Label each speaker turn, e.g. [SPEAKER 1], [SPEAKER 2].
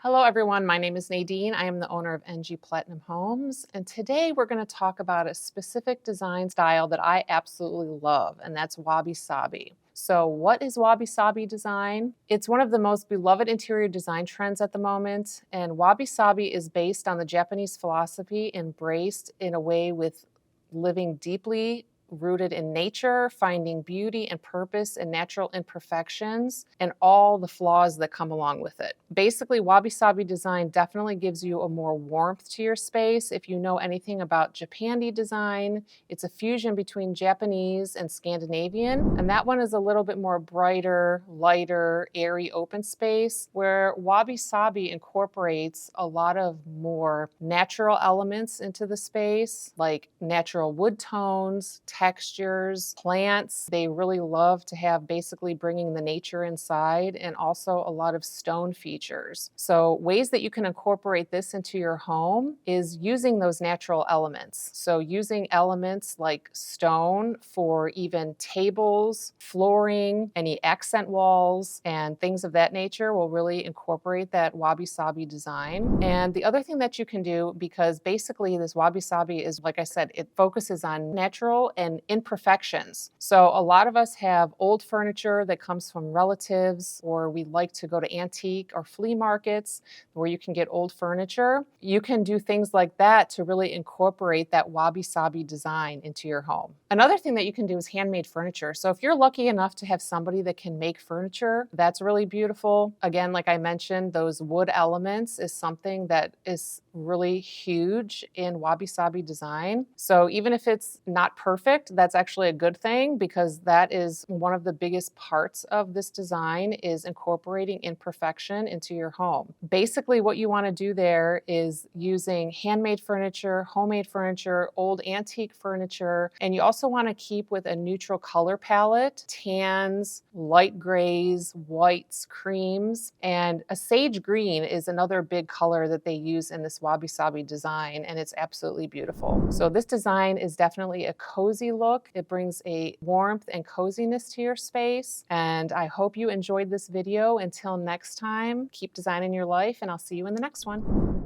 [SPEAKER 1] Hello everyone, my name is Nadine. I am the owner of NG Platinum Homes, and today we're going to talk about a specific design style that I absolutely love, and that's Wabi Sabi. So what is Wabi Sabi design? It's one of the most beloved interior design trends at the moment, and Wabi Sabi is based on the Japanese philosophy embraced in a way with living deeply rooted in nature, finding beauty and purpose in natural imperfections and all the flaws that come along with it. Basically, Wabi Sabi design definitely gives you a more warmth to your space. If you know anything about Japandi design, it's a fusion between Japanese and Scandinavian, and that one is a little bit more brighter, lighter, airy open space, where Wabi Sabi incorporates a lot of more natural elements into the space, like natural wood tones, textures, plants. They really love to have basically bringing the nature inside, and also a lot of stone features. So ways that you can incorporate this into your home is using those natural elements. So using elements like stone for even tables, flooring, any accent walls, and things of that nature will really incorporate that Wabi Sabi design. And the other thing that you can do, because basically this Wabi Sabi is, like I said, it focuses on natural and imperfections. So a lot of us have old furniture that comes from relatives, or we like to go to antique or flea markets where you can get old furniture. You can do things like that to really incorporate that Wabi Sabi design into your home. Another thing that you can do is handmade furniture. So if you're lucky enough to have somebody that can make furniture, that's really beautiful. Again, like I mentioned, those wood elements is something that is really huge in Wabi Sabi design. So even if it's not perfect, that's actually a good thing, because that is one of the biggest parts of this design, is incorporating imperfection into your home. Basically, what you want to do there is using handmade furniture, homemade furniture, old antique furniture, and you also want to keep with a neutral color palette: tans, light grays, whites, creams, and a sage green is another big color that they use in this Wabi Sabi design, and it's absolutely beautiful. So this design is definitely a cozy look. It brings a warmth and coziness to your space, and I hope you enjoyed this video. Until next time, keep designing your life, and I'll see you in the next one.